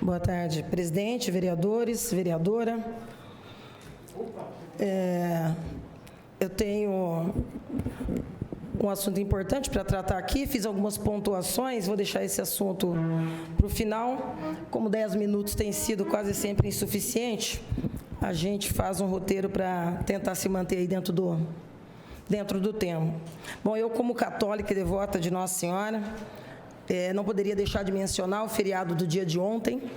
Boa tarde, presidente, vereadores, vereadora. Eu tenho um assunto importante para tratar aqui, fiz algumas pontuações, vou deixar esse assunto para o final. Como 10 minutos tem sido quase sempre insuficiente, a gente faz um roteiro para tentar se manter aí dentro do tema. Bom, eu como católica e devota de Nossa Senhora, não poderia deixar de mencionar o feriado do dia de ontem,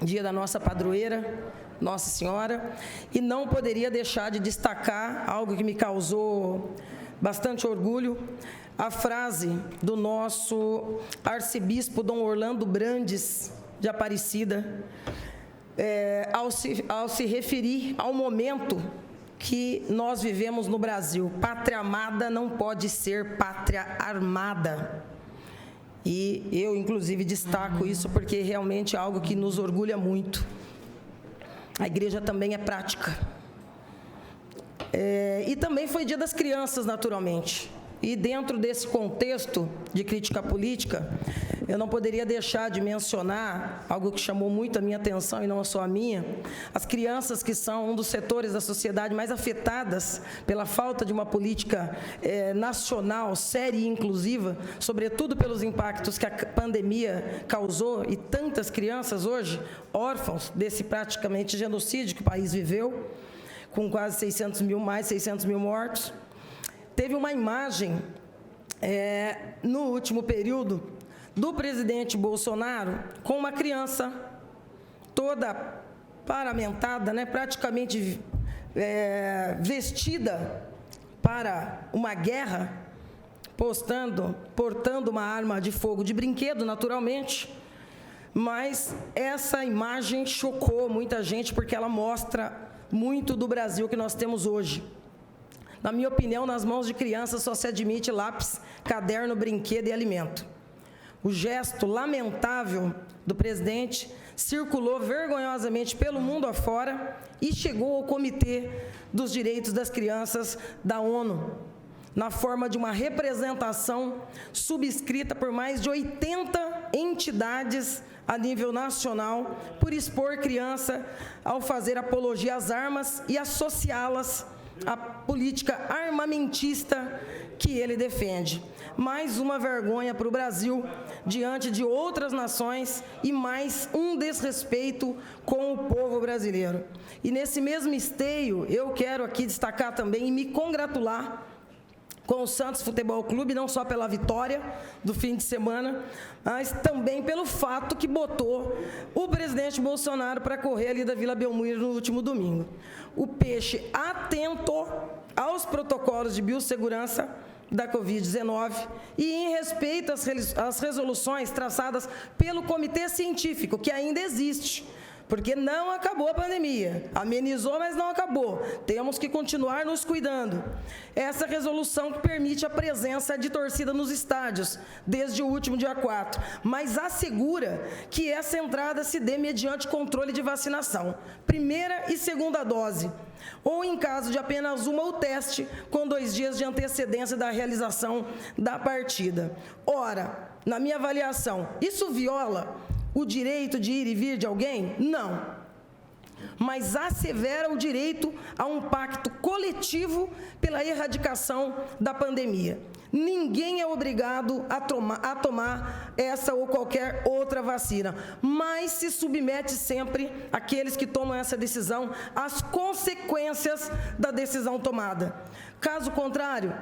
dia da nossa padroeira, Nossa Senhora, e não poderia deixar de destacar algo que me causou bastante orgulho, a frase do nosso arcebispo Dom Orlando Brandes, de Aparecida, ao se referir ao momento que nós vivemos no Brasil. Pátria amada não pode ser pátria armada. E eu, inclusive, destaco isso porque realmente é algo que nos orgulha muito. A igreja também é prática. E também foi Dia das Crianças, naturalmente. E dentro desse contexto de crítica política, eu não poderia deixar de mencionar algo que chamou muito a minha atenção, e não só a minha, as crianças que são um dos setores da sociedade mais afetadas pela falta de uma política nacional, séria e inclusiva, sobretudo pelos impactos que a pandemia causou, e tantas crianças hoje, órfãos desse praticamente genocídio que o país viveu, com quase 600 mil mortos. Teve uma imagem, no último período, do presidente Bolsonaro com uma criança toda paramentada, praticamente vestida para uma guerra, portando uma arma de fogo de brinquedo, naturalmente, mas essa imagem chocou muita gente porque ela mostra muito do Brasil que nós temos hoje. Na minha opinião, nas mãos de crianças só se admite lápis, caderno, brinquedo e alimento. O gesto lamentável do presidente circulou vergonhosamente pelo mundo afora e chegou ao Comitê dos Direitos das Crianças da ONU, na forma de uma representação subscrita por mais de 80 entidades a nível nacional, por expor criança ao fazer apologia às armas e associá-las à política armamentista que ele defende. Mais uma vergonha para o Brasil diante de outras nações e mais um desrespeito com o povo brasileiro. E nesse mesmo esteio, eu quero aqui destacar também e me congratular com o Santos Futebol Clube, não só pela vitória do fim de semana, mas também pelo fato que botou o presidente Bolsonaro para correr ali da Vila Belmiro no último domingo. O Peixe atento aos protocolos de biossegurança da Covid-19 e em respeito às resoluções traçadas pelo Comitê Científico, que ainda existe, porque não acabou a pandemia. Amenizou, mas não acabou. Temos que continuar nos cuidando. Essa resolução que permite a presença de torcida nos estádios, desde o último dia 4, mas assegura que essa entrada se dê mediante controle de vacinação, primeira e segunda dose, ou em caso de apenas uma, o teste, com 2 dias de antecedência da realização da partida. Ora, na minha avaliação, isso viola o direito de ir e vir de alguém? Não. Mas assevera o direito a um pacto coletivo pela erradicação da pandemia. Ninguém é obrigado a tomar essa ou qualquer outra vacina, mas se submete sempre aqueles que tomam essa decisão às consequências da decisão tomada. Caso contrário,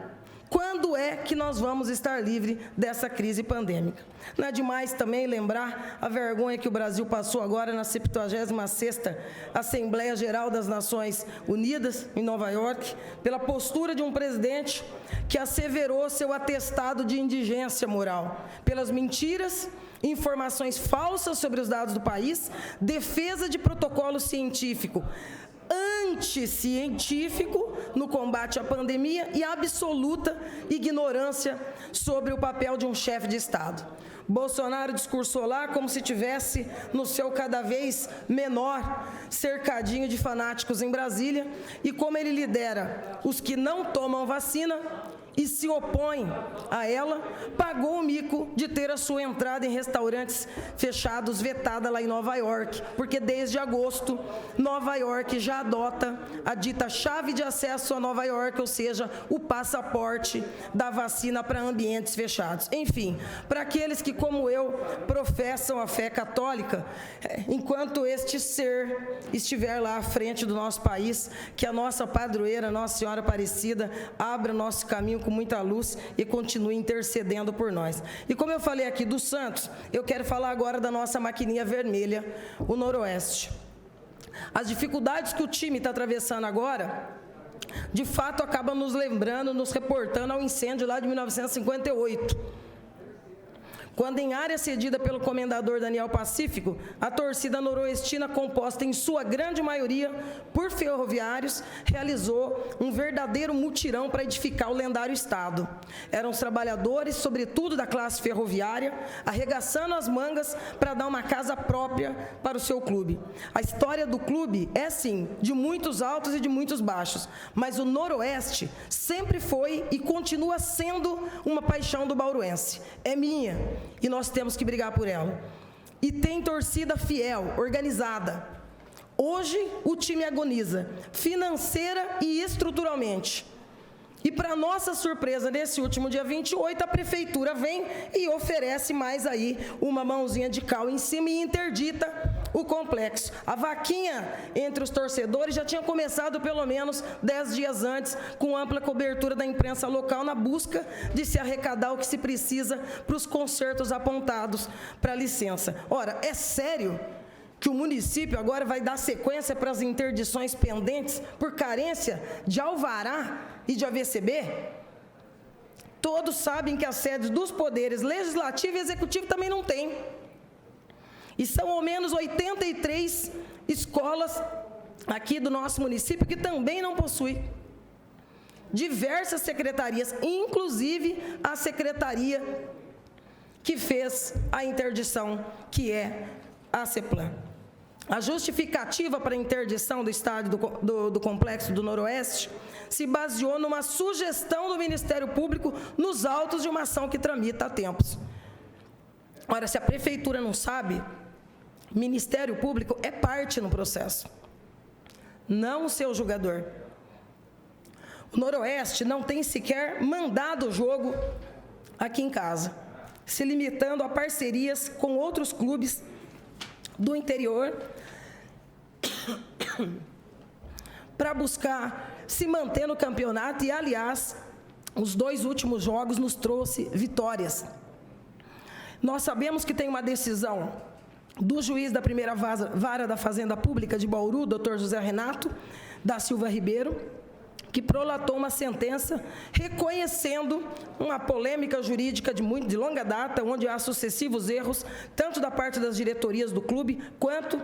quando é que nós vamos estar livres dessa crise pandêmica? Não é demais também lembrar a vergonha que o Brasil passou agora na 76ª Assembleia Geral das Nações Unidas, em Nova York, pela postura de um presidente que asseverou seu atestado de indigência moral, pelas mentiras, informações falsas sobre os dados do país, defesa de protocolo científico anticientífico no combate à pandemia e absoluta ignorância sobre o papel de um chefe de Estado. Bolsonaro discursou lá como se tivesse no seu cada vez menor cercadinho de fanáticos em Brasília e como ele lidera os que não tomam vacina e se opõem a ela, pagou o mico risco de ter a sua entrada em restaurantes fechados vetada lá em Nova York, porque desde agosto, Nova York já adota a dita chave de acesso a Nova York, ou seja, o passaporte da vacina para ambientes fechados. Enfim, para aqueles que, como eu, professam a fé católica, enquanto este ser estiver lá à frente do nosso país, que a nossa padroeira, Nossa Senhora Aparecida, abra o nosso caminho com muita luz e continue intercedendo por nós. E como eu falei aqui do Santos, eu quero falar agora da nossa maquininha vermelha, o Noroeste. As dificuldades que o time está atravessando agora, de fato, acabam nos lembrando, nos reportando ao incêndio lá de 1958. Quando, em área cedida pelo comendador Daniel Pacífico, a torcida noroestina, composta em sua grande maioria por ferroviários, realizou um verdadeiro mutirão para edificar o lendário Estado. Eram os trabalhadores, sobretudo da classe ferroviária, arregaçando as mangas para dar uma casa própria para o seu clube. A história do clube é, sim, de muitos altos e de muitos baixos, mas o Noroeste sempre foi e continua sendo uma paixão do bauruense. É minha. E nós temos que brigar por ela. E tem torcida fiel, organizada. Hoje, o time agoniza, financeira e estruturalmente. E, para nossa surpresa, nesse último dia 28, a prefeitura vem e oferece mais aí uma mãozinha de cal em cima e interdita o complexo. A vaquinha entre os torcedores já tinha começado pelo menos 10 dias antes, com ampla cobertura da imprensa local na busca de se arrecadar o que se precisa para os concertos apontados para a licença. Ora, é sério que o município agora vai dar sequência para as interdições pendentes por carência de alvará e de AVCB? Todos sabem que as sedes dos poderes legislativo e executivo também não têm. E são ao menos 83 escolas aqui do nosso município que também não possuem. Diversas secretarias, inclusive a secretaria que fez a interdição, que é a CEPLAN. A justificativa para a interdição do estádio do Complexo do Noroeste se baseou numa sugestão do Ministério Público nos autos de uma ação que tramita há tempos. Ora, se a Prefeitura não sabe, o Ministério Público é parte no processo, não o seu julgador. O Noroeste não tem sequer mandado o jogo aqui em casa, se limitando a parcerias com outros clubes do interior para buscar se manter no campeonato e, aliás, os 2 últimos jogos nos trouxe vitórias. Nós sabemos que tem uma decisão do juiz da primeira vara da Fazenda Pública de Bauru, Dr. José Renato da Silva Ribeiro, que prolatou uma sentença reconhecendo uma polêmica jurídica de longa data, onde há sucessivos erros, tanto da parte das diretorias do clube, quanto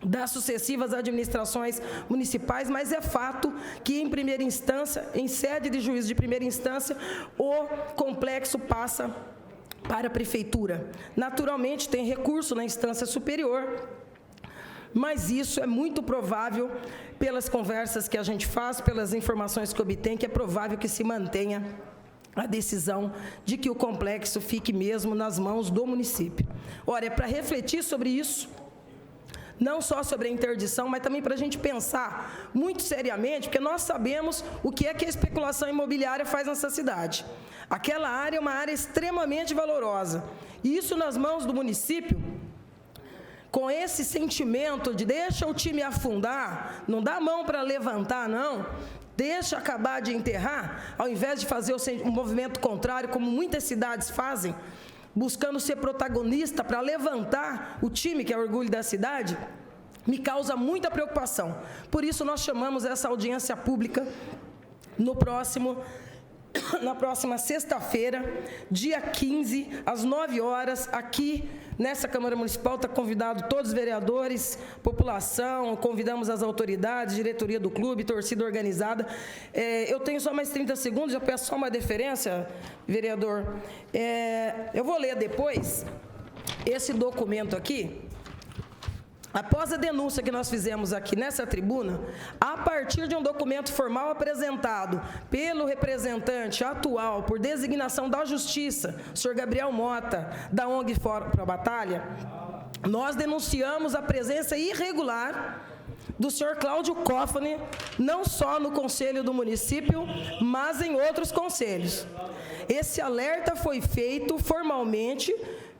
das sucessivas administrações municipais, mas é fato que, em primeira instância, em sede de juízo de primeira instância, o complexo passa para a prefeitura. Naturalmente, tem recurso na instância superior, mas isso é muito provável, pelas conversas que a gente faz, pelas informações que obtém, que é provável que se mantenha a decisão de que o complexo fique mesmo nas mãos do município. Ora, é para refletir sobre isso, não só sobre a interdição, mas também para a gente pensar muito seriamente, porque nós sabemos o que é que a especulação imobiliária faz nessa cidade. Aquela área é uma área extremamente valorosa, e isso nas mãos do município, com esse sentimento de deixa o time afundar, não dá a mão para levantar, não, deixa acabar de enterrar, ao invés de fazer um movimento contrário, como muitas cidades fazem, buscando ser protagonista para levantar o time, que é o orgulho da cidade, me causa muita preocupação. Por isso, nós chamamos essa audiência pública na próxima sexta-feira, dia 15, às 9 horas, aqui nessa Câmara Municipal. Está convidado todos os vereadores, população, convidamos as autoridades, diretoria do clube, torcida organizada. Eu tenho só mais 30 segundos, já peço só uma deferência, vereador. Eu vou ler depois esse documento aqui, após a denúncia que nós fizemos aqui nessa tribuna, a partir de um documento formal apresentado pelo representante atual, por designação da Justiça, o senhor Gabriel Mota, da ONG Fórum Pro Batalha, nós denunciamos a presença irregular do senhor Cláudio Cofani, não só no Conselho do Município, mas em outros conselhos. Esse alerta foi feito formalmente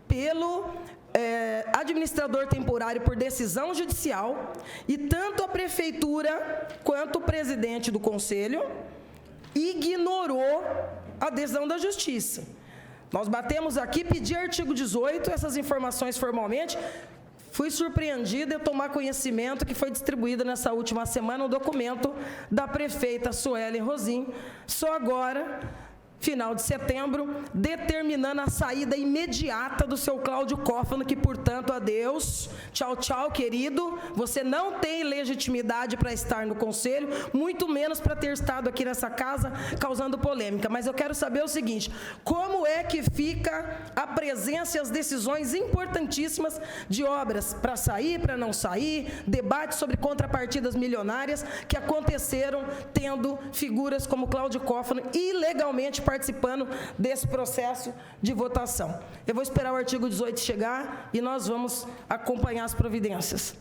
pelo administrador temporário por decisão judicial, e tanto a Prefeitura quanto o presidente do Conselho ignorou a decisão da Justiça. Nós batemos aqui, pedi artigo 18, essas informações formalmente. Fui surpreendida em tomar conhecimento que foi distribuído nessa última semana um documento da prefeita Suelen Rosim, só agora, final de setembro, determinando a saída imediata do seu Cláudio Cofani, que, portanto, adeus, tchau, tchau, querido, você não tem legitimidade para estar no Conselho, muito menos para ter estado aqui nessa casa causando polêmica. Mas eu quero saber o seguinte, como é que fica a presença e as decisões importantíssimas de obras para sair, para não sair, debates sobre contrapartidas milionárias que aconteceram tendo figuras como Cláudio Cofani ilegalmente participando desse processo de votação. Eu vou esperar o artigo 18 chegar e nós vamos acompanhar as providências.